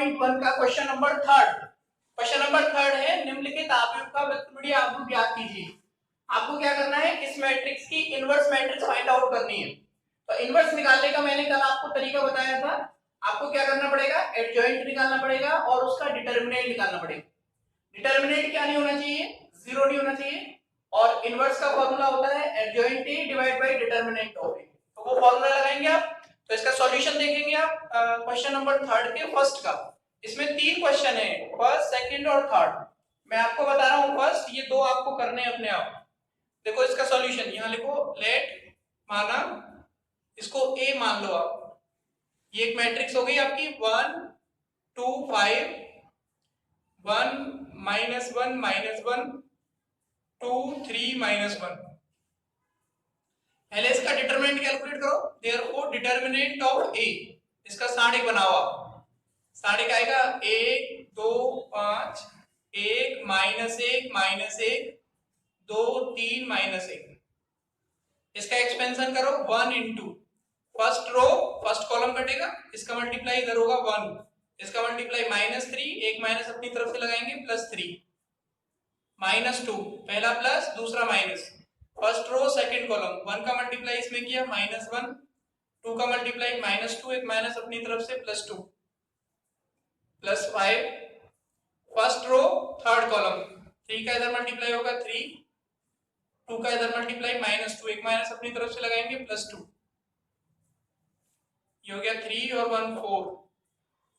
8.1 का question number third. Question number third है निम्नलिखित आव्यूह का व्युत्क्रमणीय आव्यूह ज्ञात कीजिए। आपको क्या करना है, इस मैट्रिक्स की इनवर्स मैट्रिक्स फाइंड आउट करनी है। तो इनवर्स निकालने का मैंने कल आपको तरीका बताया था। आपको क्या करना पड़ेगा, एडजॉइंट निकालना पड़ेगा और उसका डिटरमिनेंट निकालना पड़ेगा। डिटरमिनेंट क्या नहीं होना चाहिए, जीरो नहीं होना चाहिए। और इनवर्स का फॉर्मूला होता है adjoint A divide by determinant of A. तो वो फॉर्मूला लगाएंगे आप। तो इसका सॉल्यूशन देखेंगे आप क्वेश्चन नंबर थर्ड के फर्स्ट का। इसमें 3 क्वेश्चन है, फर्स्ट, सेकंड और थर्ड। मैं आपको बता रहा हूं फर्स्ट, ये 2 आपको करने हैं अपने आप। देखो इसका सॉल्यूशन यहां लिखो, लेट माना इसको ए मान लो आप। ये एक मैट्रिक्स हो गई आपकी 1 2 5 1 -1 -1 2 3 -1। पहले इसका डिटरमिनेंट कैलकुलेट करो। देयरफॉर डिटरमिनेंट ऑफ ए, इसका सारणिक बनाओ आप। सारणिक आएगा 1 2 5 1 -1 -1 2 3 -1। इसका एक्सपेंशन करो 1 into first row first column कटेगा, इसका मल्टीप्लाई इधर होगा 1, इसका मल्टीप्लाई -3, एक माइनस अपनी तरफ से लगाएंगे +3 -2, पहला प्लस दूसरा minus, first row second column 1 का मल्टीप्लाई इसमें किया -1, 2 का मल्टीप्लाई -2, एक माइनस अपनी तरफ से +2 +5, फर्स्ट रो थर्ड कॉलम 3 का इधर मल्टीप्लाई होगा 3, 2 का इधर मल्टीप्लाई -2, एक माइनस अपनी तरफ से लगाएंगे +2, ये हो गया 3 और 1 4,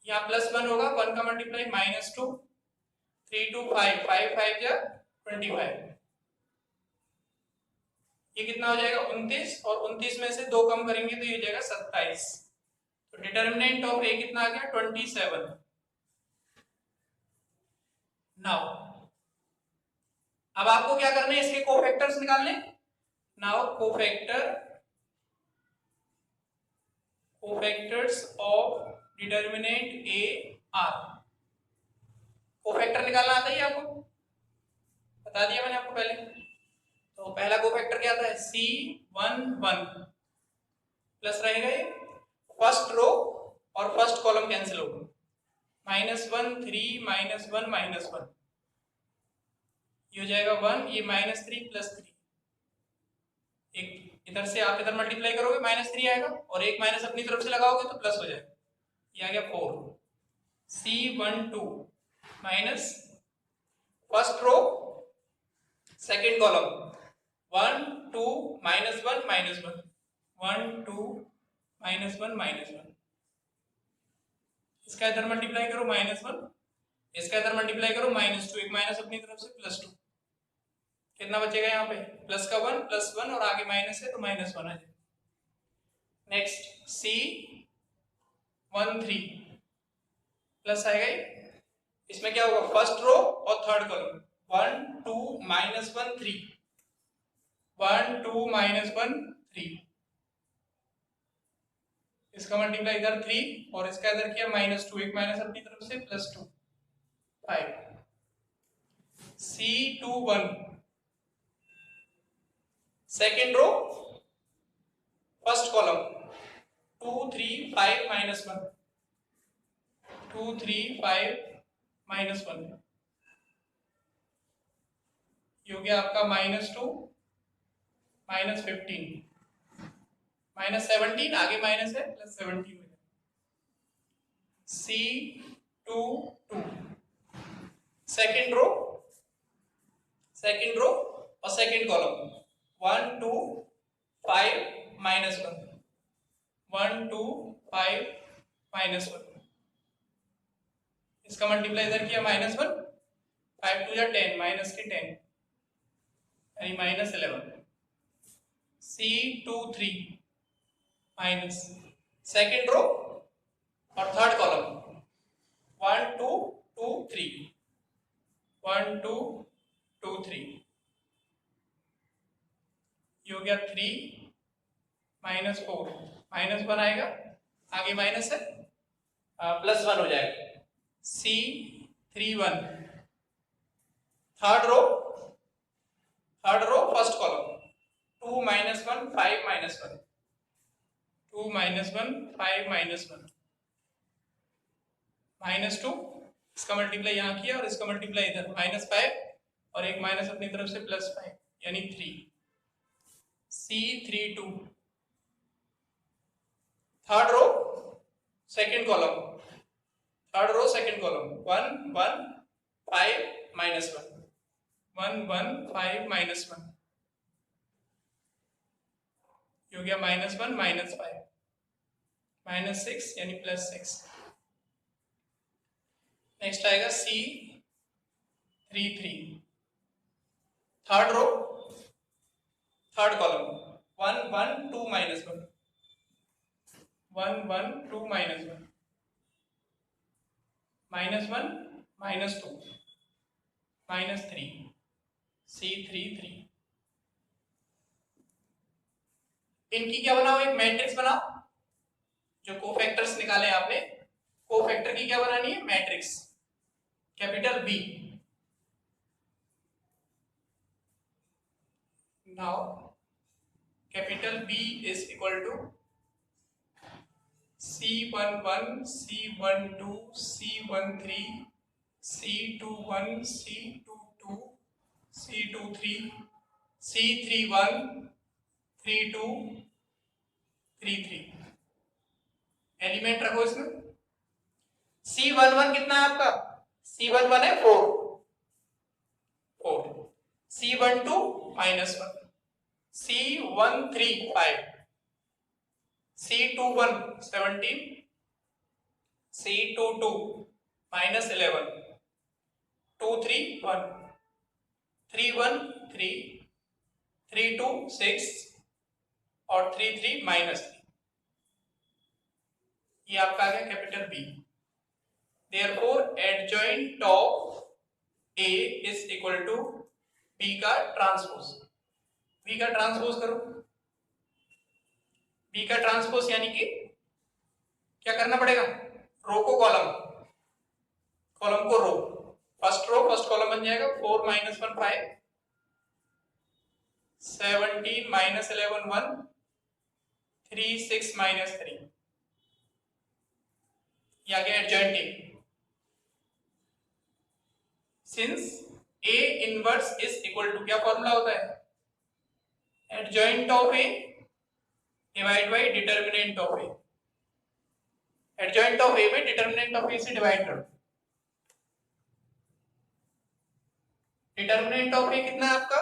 यहाँ +1 होगा, 1 का मल्टीप्लाई -2, 3 2 5 5 5 जा 25, ये कितना हो जाएगा 29, और 29 में से 2 कम करेंगे तो ये हो जाएगा 27। तो डिटरमिनेंट ऑफ ए कितना आ गया 27। नाउ अब आपको क्या करना है, इसके कोफैक्टर्स निकालने। Now cofactors of determinant A R. Cofactor निकालना आता है आपको, बता दिया मैंने आपको पहले। तो पहला कोफैक्टर क्या आता है, C11 प्लस रहेगा ये फर्स्ट रो और फर्स्ट कॉलम कैंसिल होगा, -1 3 -1 -1, ये हो जाएगा 1, ये -3 +3, एक इधर से आप इधर मल्टीप्लाई करोगे -3 आएगा, और एक माइनस अपनी तरफ से लगाओगे तो प्लस हो जाएगा, ये आ गया 4। C12 minus first row second column 1 2 -1 -1 1 2 -1 -1, इसका इधर मल्टीप्लाई करो -1, इसका इधर मल्टीप्लाई करो -2, एक माइनस अपनी तरफ से +2, कितना बचेगा यहाँ पे प्लस का 1 +1 और आगे माइनस है तो -1 आ जाएगा। नेक्स्ट C13 प्लस आएगा, इसमें क्या होगा फर्स्ट रो और थर्ड कॉलम 1 2 -1 3 1 2 -1 3, इसका मल्टीप्लाई इधर 3 और इसका इधर किया -2, एक माइनस अपनी तरफ से +2 5। C21 second row first column 2 3 5 -1 2 3 5 -1, ये हो गया आपका -2 -15 -17, आगे माइनस है +17 में। C22 सेकेंड रो और सेकेंड कॉलम 1 2 5 -1 1 2 5 -1, इसका मल्टीप्लाई इधर किया -1, 5 2 या 10 माइनस के 10 यानी -11। C23 माइनस सेकेंड रो और थर्ड कॉलम 1 2 2 3 1 2 2 3, ये हो गया 3 -4 -1 आएगा, आगे माइनस है +1 हो जाएगा। C31 third row first column 2 -1 5 -1 2 -1 5 -1, -2, इसका मल्टीप्लाई यहाँ किया और इसका मल्टीप्लाई इधर -5 और एक माइनस अपनी तरफ से +5 यानी 3 C32। Third row second column 1 1 5 -1 1 1 5 -1 हो गया -1 -5 -6 यानी +6। नेक्स्ट आएगा C33 third row third column 1 1 2 -1 1 1 2 -1 -1 -2 -3 C33। इनकी क्या बनाओ, एक मैट्रिक्स बनाओ। जो कोफैक्टर्स निकाले आपने, कोफैक्टर की क्या बनानी है, matrix capital B। Now capital B is equal to C11 C12 C13 C21 C22 C23 C31 32 33 element रखो इसमें। C11 कितना है आपका, C11 है 4 C12 -1 C13 5 C21 17 C22 -11 23 1 31 3 32 6 और 33 -3। ये आपका आ गया capital B। Therefore adjoint of A is equal to B का ट्रांसपोज। B का ट्रांसपोज करो। B का ट्रांसपोज यानी कि क्या करना पड़ेगा, रो को कॉलम, कॉलम को रो। फर्स्ट रो फर्स्ट कॉलम बन जाएगा 4 -1 5 17 -11 1 3 6 -3। ये आ गया adjoint A। Since A inverse is equal to, क्या फॉर्मूला होता है, adjoint of A divide by determinant of A। Adjoint of A में डिटर्मिनेंट ऑफ A से डिवाइड करो। डिटर्मिनेंट ऑफ A कितना है आपका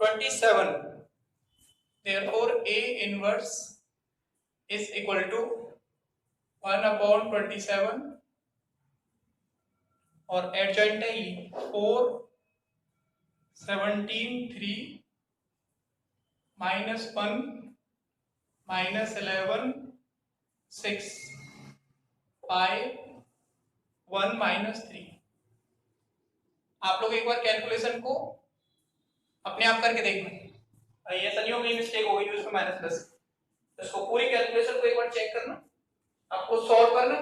27। Therefore A inverse is equal to 1/27 और एडजॉइंट है ये 4 17 3 -1 -11 6 5 1 -3। आप लोग एक बार कैलकुलेशन को अपने आप करके देखना। ये सनियों की मिस्टेक हो गई जो इसमें -+, इसको पूरी कैलकुलेशन को एक बार चेक करना, आपको सॉल्व करना,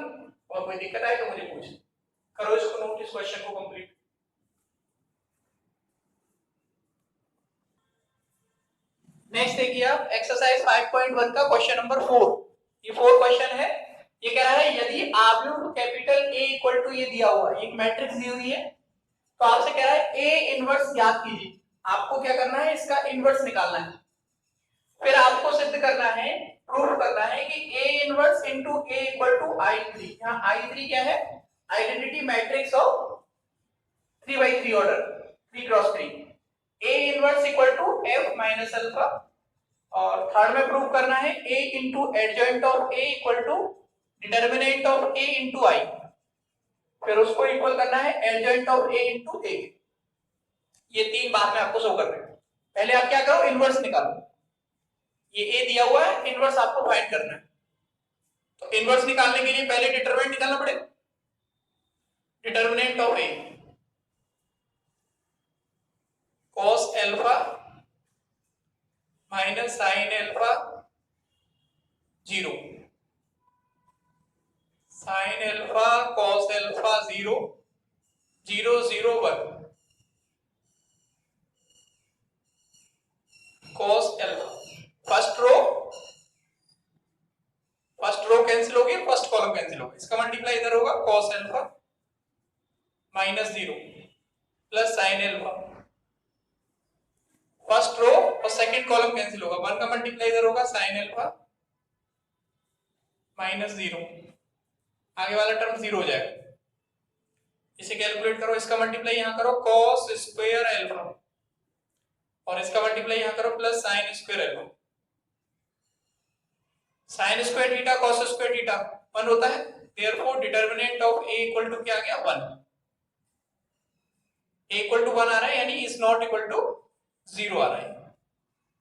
और कोई दिक्कत आए तो मुझे पूछना। करो इसको नोट, इस क्वेश्चन को कंप्लीट। नेक्स्ट देखिए आप एक्सरसाइज 5.1 का क्वेश्चन नंबर 4। ये 4 क्वेश्चन है। ये कह रहा है यदि आव्यूह कैपिटल A इक्वल टू, ये दिया हुआ है, एक मैट्रिक्स दी हुई है, तो आपसे कह रहा है A इनवर्स ज्ञात कीजिए। आपको क्या करना है, इसका इनवर्स निकालना है। फिर आपको सिद्ध करना है, प्रूव करना है कि A inverse into A equal to I3। यहाँ I3 क्या है, identity matrix of 3x3 order 3x3। A inverse equal to F minus alpha. और थर्ड में प्रूव करना है A into adjoint of A equal to determinant of A into I। फिर उसको equal करना है adjoint of A into A। ये 3 बात में आपको शो करना है। पहले आप क्या करो, इनवर्स निकालो। ये A दिया हुआ है, इनवर्स आपको फाइंड करना है। तो इनवर्स निकालने के लिए पहले डिटरमिनेंट निकालना पड़ेगा। Determinant of A cos alpha minus sin alpha 0, sin alpha cos alpha 0 0 0 1 cos alpha. First row cancel होगी, फर्स्ट कॉलम कैंसिल होगा, इसका मल्टीप्लाई इधर होगा cos अल्फा कॉलम कैंसिल होगा, 1 का मल्टीप्लाई इधर होगा साइन अल्फा माइनस 0, आगे वाला टर्म 0 हो जाएगा। इसे कैलकुलेट करो, इसका मल्टीप्लाई यहां करो cos स्क्वायर अल्फा और इसका मल्टीप्लाई यहां करो plus sine square alpha. Sine square theta cos square theta 1 होता है, therefore determinant of a equal to क्या आ गया 1। a इक्वल टू 1 आ रहा है यानी इज नॉट इक्वल टू 0 आ रहा है,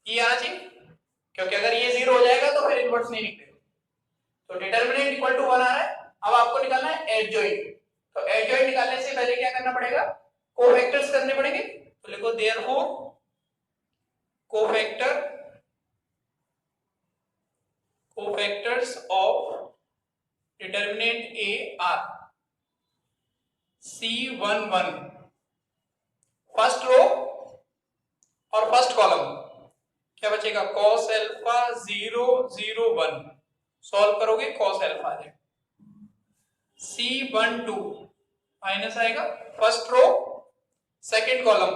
ये आना चाहिए, क्योंकि अगर ये 0 हो जाएगा तो फिर इनवर्स नहीं निकलेगा। तो डिटरमिनेंट इक्वल टू 1 आ रहा है। अब आपको निकालना है एडजॉइंट, तो एडजॉइंट निकालने से पहले क्या करना पड़ेगा, कोफैक्टर्स करने पड़ेंगे। तो लिखो therefore cofactors of determinant a are C11, first row और फर्स्ट कॉलम क्या बचेगा cos अल्फा 0 0 1, सॉल्व करोगे cos अल्फा आ जाएगा। C12 माइनस आएगा first row second column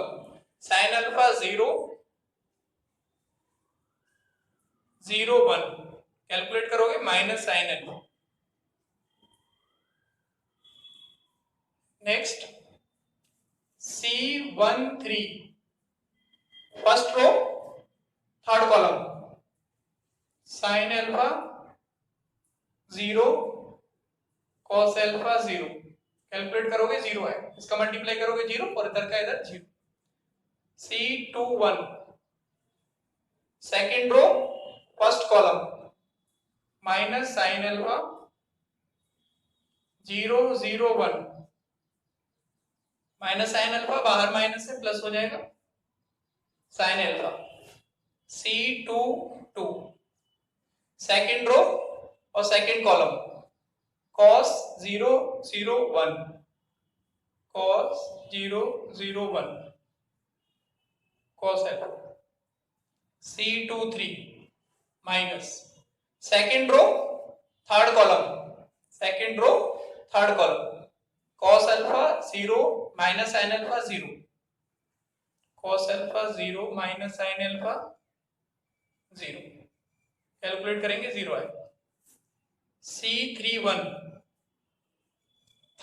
sin alpha 0 0 1, calculate करोगे minus sine alpha. Next C13 first row third column sine alpha 0 cos alpha 0, calculate करोगे 0 है, इसका मल्टीप्लाई करोगे 0 और इधर का इधर 0। C21 second row first column minus sine alpha 0 0 1, minus sine alpha बाहर माइनस से प्लस हो जाएगा sine alpha. C22 second row और second column cos 0 0 1, cos 0 0 1 cos alpha. C23 minus second row third column cos alpha 0 minus sine alpha 0, cos alpha 0 minus sine alpha 0, calculate करेंगे 0 है। C31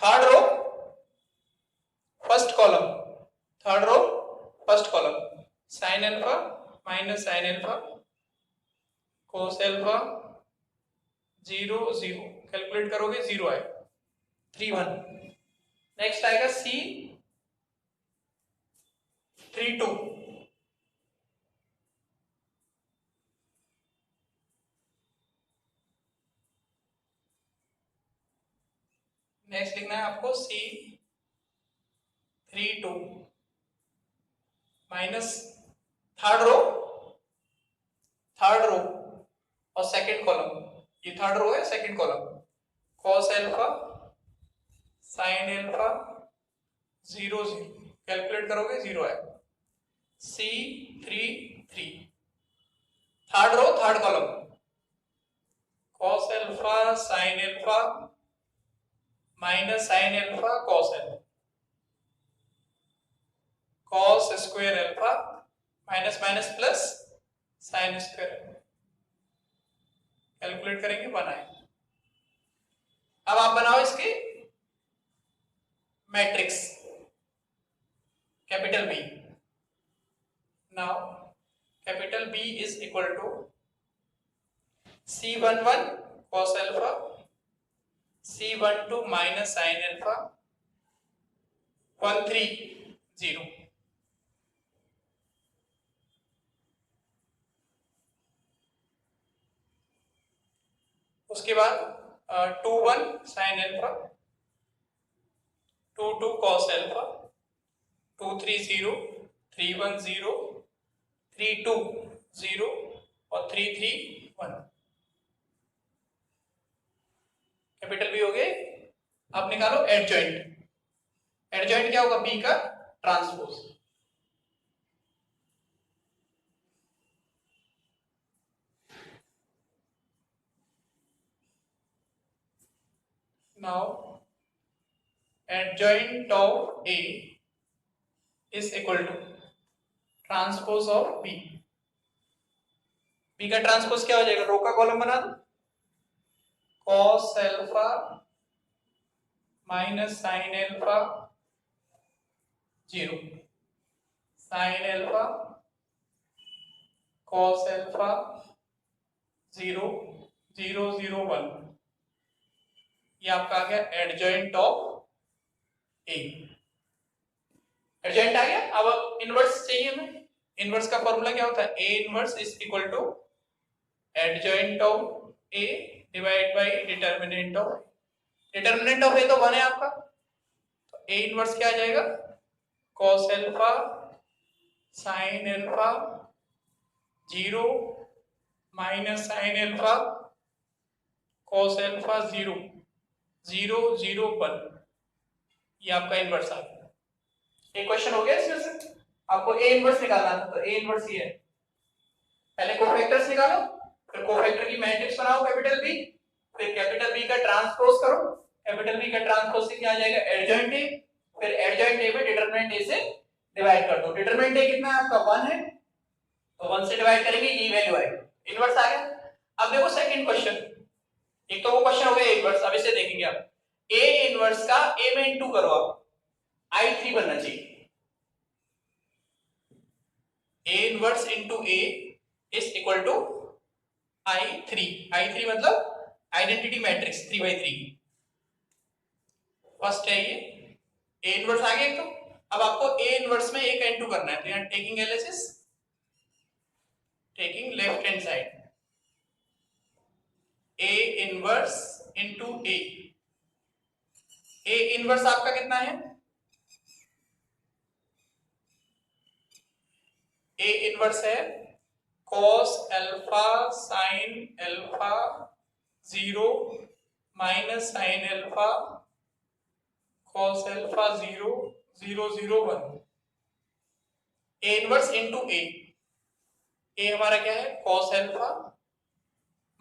third row first column sine alpha minus sine alpha cos alpha 0 0, calculate करोगे 0 है 31। Next आएगा C32 next लिखना है आपको C32 minus third row और second column, ये थर्ड रो है second column cos alpha sine alpha 0 0, calculate करोगे 0 है। C33 third row third column cos alpha sine alpha minus sine alpha cos alpha, cos square alpha minus minus plus sine square, calculate करेंगे 1 आएगा। अब आप बनाओ इसके matrix capital B। Now capital B is equal to C11 cos alpha C12 minus sine alpha 130, उसके बाद 21 sine alpha 22 cos alpha 230 310 320 और 331, capital B हो गए। अब निकालो एडजॉइंट। एडजॉइंट क्या होगा, B का transpose. Now adjoint of A is equal to transpose of B। B का ट्रांसपोज क्या हो जाएगा, रो का कॉलम बना दो, cos alpha minus sine alpha 0, sine alpha cos alpha 0 0 0 1, ये आपका आ गया एडजॉइंट ऑफ ए। एडजॉइंट आ गया। अब इनवर्स चाहिए हमें। इनवर्स का फॉर्मूला क्या होता है, A inverse is equal to adjoint of A divide by determinant of. Determinant of A तो 1 है आपका, तो ए इनवर्स क्या आ जाएगा, cos alpha sin alpha 0 minus sin alpha cos alpha 0 0 0 1, ये आपका इनवर्स आ गया। एक क्वेश्चन हो गया इसमें से, आपको ए इनवर्स निकालना था, तो ए इनवर्स ये है। पहले कोफैक्टर्स निकालो, फिर कोफैक्टर की मैट्रिक्स बनाओ कैपिटल बी, फिर कैपिटल बी का ट्रांसपोज करो, कैपिटल बी का ट्रांसपोज से क्या आ जाएगा, एडजॉइंट ए, फिर एडजॉइंट ए में डिटरमिनेंट ए से डिवाइड कर दो। डिटरमिनेंट ए कितना है आपका 1 है, तो 1 से डिवाइड करेंगे, ये वैल्यू आएगी, इनवर्स आ गया। अब देखो सेकंड क्वेश्चन, एक तो वो क्वेश्चन हो गया इनवर्स, अब इसे देखेंगे आप। ए इनवर्स का ए में इनटू करो आप, I3 बनना चाहिए। A inverse into A is equal to I3। I3 मतलब आइडेंटिटी मैट्रिक्स 3/3 की। फर्स्ट है ये A इनवर्स आ गया एक तो। अब आपको A इनवर्स में A का इनटू करना है, तो यहां taking LHS, taking left hand side, A inverse into A। A inverse आपका कितना है, A इनवर्स है cos alpha sin alpha 0 minus sin alpha cos alpha 0 0 0 1। A inverse into A, A हमारा क्या है, cos alpha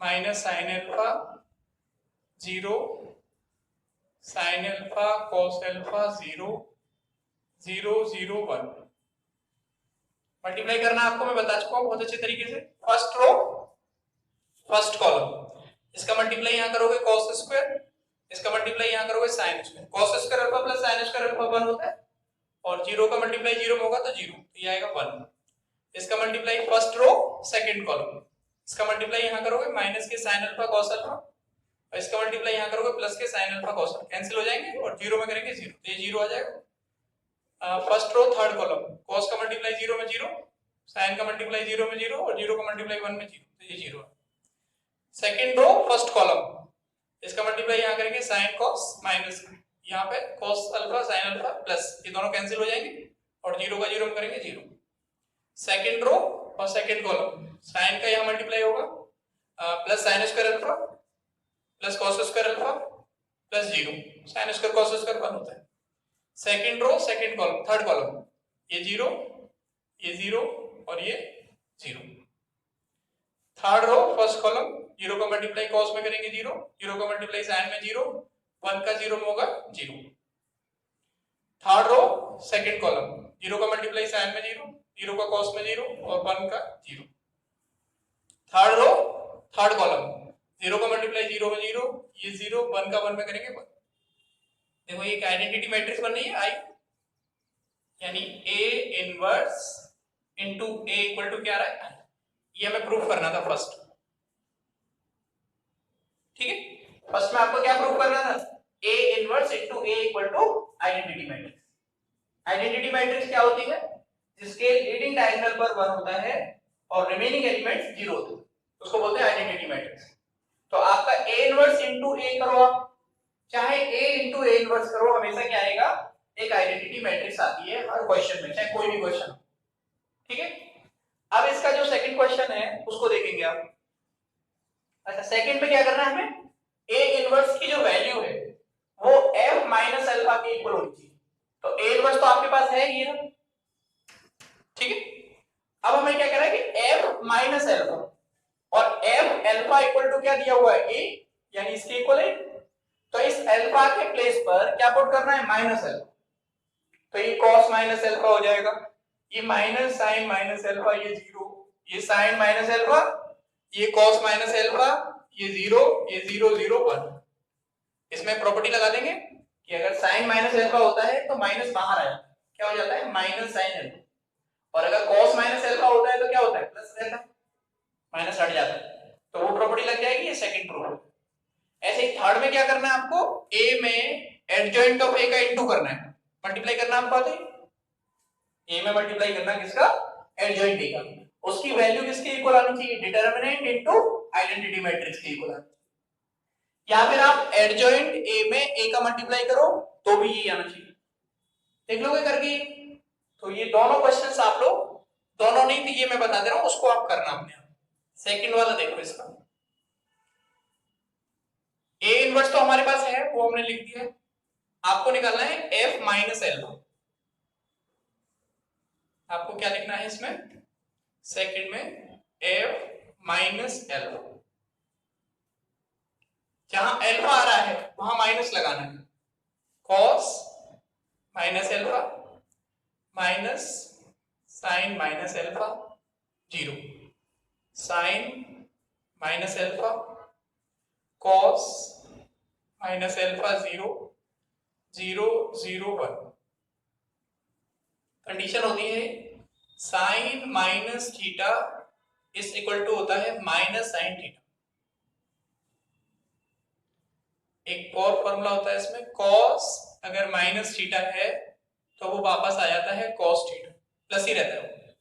minus sin alpha 0 sin alpha cos alpha 0 0 0 1। Multiply करना आपको मैं बता चुका हूं बहुत अच्छे तरीके से। फर्स्ट रो फर्स्ट कॉलम, इसका मल्टीप्लाई यहां करोगे cos स्क्वायर, इसका मल्टीप्लाई यहां करोगे sin square. cos square alpha plus sin square alpha 1 होता है, और 0 का मल्टीप्लाई 0 में होगा तो 0, तो ये आएगा 1। इसका multiply first row second column, इसका मल्टीप्लाई यहां करोगे माइनस के sin अल्फा cos अल्फा, और इसका मल्टीप्लाई यहां करोगे प्लस के sin alpha cos alpha, cancel हो जाएंगे और 0 में करेंगे 0, तो ये 0 आ जाएगा। First row third column, cos का मल्टीप्लाई 0 में 0, sin का मल्टीप्लाई 0 में 0, और 0 का मल्टीप्लाई 1 में 0, तो ये 0 है। सेकंड रो फर्स्ट कॉलम, इसका मल्टीप्लाई यहां करेंगे sin cos माइनस यहां पे cos alpha sin alpha plus, ये दोनों कैंसिल हो जाएंगे और 0 का 0 में करेंगे 0। सेकंड रो और सेकंड कॉलम, sin का यहां मल्टीप्लाई होगा plus sin square alpha plus cos square alpha plus 0, sin square cos square 1 होता है। Second row second column third column, ये 0 ये 0 और ये 0। थर्ड रो फर्स्ट कॉलम, 0 का मल्टीप्लाई cos में करेंगे 0, 0 का मल्टीप्लाई sin में 0, 1 का 0 में होगा 0। थर्ड रो सेकंड कॉलम, 0 का मल्टीप्लाई sin में 0, 0 का cos में 0 और 1 का 0। थर्ड रो थर्ड कॉलम, 0 का मल्टीप्लाई 0 में 0, ये 0, 1 का 1 में करेंगे 1। देखो ये एक आइडेंटिटी मैट्रिक्स बन रही है आई, यानी A inverse into A equal to क्या आ रहा है, ये हमें प्रूफ करना था फर्स्ट। ठीक है, फर्स्ट में आपको क्या प्रूफ करना था, A inverse into A equal to identity matrix. Identity matrix क्या होती है, जिसके लीडिंग डायगोनल पर 1 होता है और रिमेनिंग एलिमेंट्स 0 होते हैं, उसको बोलते हैं आइडेंटिटी मैट्रिक्स। तो आपका A इनवर्स इनटू A करो आप, चाहे A इनटू A इनवर्स करो, हमेशा क्या आएगा, एक आइडेंटिटी मैट्रिक्स आती है हर क्वेश्चन में, चाहे कोई भी क्वेश्चन। ठीक है, अब इसका जो सेकंड क्वेश्चन है उसको देखेंगे आप। अच्छा, सेकंड में क्या करना है हमें, A इनवर्स की जो वैल्यू है वो f माइनस अल्फा के इक्वल होनी चाहिए। तो A इनवर्स तो आपके पास है ये ना, ठीक है। अब हमें क्या करना है कि f माइनस अल्फा, और f अल्फा इक्वल टू क्या दिया हुआ है a, यानी इसके इक्वल है, तो इस अल्फा के प्लेस पर क्या पुट करना है, माइनस अल्फा, तो ये cos माइनस अल्फा हो जाएगा, ये माइनस sin माइनस अल्फा, ये 0, ये sin माइनस अल्फा ये cos माइनस एल्फा, ये 0, ये 0 0 1। इसमें प्रॉपर्टी लगा देंगे कि अगर sin माइनस एल्फा होता है तो माइनस बाहर आ जाता है, क्या हो जाता है माइनस sin एल्फा, और अगर cos माइनस एल्फा होता है तो क्या होता है प्लस रहता है, माइनस हट जाता है, तो वो प्रॉपर्टी लग जाएगी। ये सेकंड प्रूफ। ऐसे ही थर्ड में क्या करना है आपको, a में एडजॉइंट ऑफ a का इनटू करना है, मल्टीप्लाई करना आपको आता है, a में मल्टीप्लाई करना किसका, एडजॉइंट a का, उसकी वैल्यू किसके इक्वल आनी चाहिए, डिटरमिनेंट इनटू आइडेंटिटी मैट्रिक्स के इक्वल आनी चाहिए। या फिर आप एडजॉइंट a में a का मल्टीप्लाई करो तो भी ये आना चाहिए, देख लोगे करके। तो ये दोनों क्वेश्चंस आप लोग, दोनों नहीं तो ये मैं बता दे रहा हूं, उसको आप करना अपने आप। सेकंड वाला देखो, इसका a इनवर्स तो हमारे पास है, वो हमने लिख दिया है, आपको निकालना है f माइनस एल्फा। आपको क्या लिखना है इसमें, सेकंड में f माइनस एल्फा, जहां एल्फा आ रहा है वहां माइनस लगाना है, cos minus alpha minus sine minus alpha 0, साइन minus alpha cos minus alpha 0 0 0 1। Condition होती है sine minus theta is equal to होता है माइनस साइन थीटा। एक और फॉर्मूला होता है इसमें, cos अगर माइनस थीटा है तो वो वापस आ जाता है cos थीटा, प्लस ही रहता है,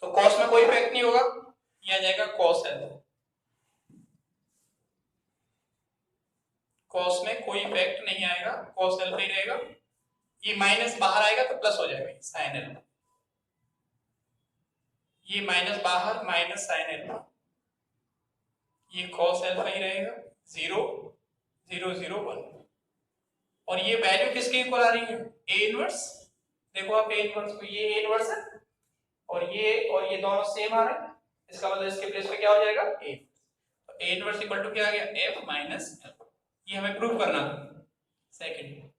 तो cos में कोई इफेक्ट नहीं होगा, ये आ जाएगा cos एल्फा, cos में कोई इफेक्ट नहीं आएगा, cos एल्फा ही रहेगा, ये माइनस बाहर आएगा तो प्लस हो जाएगा sin एल्फा, ये माइनस बाहर माइनस sin एल्फा, ये cos एल्फा ही रहेगा 0 0 0 1। और ये वैल्यू किसके इक्वल आ रही है, a इनवर्स, देखो आप a इनवर्स को, ये a इनवर्स है और ये दोनों सेम आ रहे हैं, इसका मतलब इसके प्लेस पे क्या हो जाएगा a, तो a इनवर्स इक्वल टू क्या आ गया f माइनस एल्फा। ये हमें प्रूव करना था सेकंड,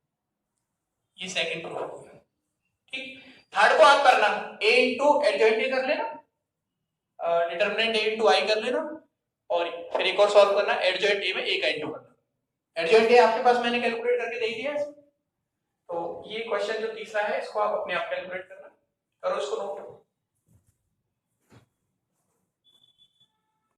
ये सेकंड प्रूफ हो गया, ठीक। थर्ड को आप करना a इंटू एडजॉइंट कर लेना, डिटरमिनेंट a इंटू आई कर लेना, और फिर एक और सॉल्व करना एडजॉइंट a में a का इंटू करना, एडजॉइंट a आपके पास मैंने कैलकुलेट करके दे दिया है। तो ये क्वेश्चन जो तीसरा है इसको आप अपने आप कैलकुलेट करना, करो इसको नोट।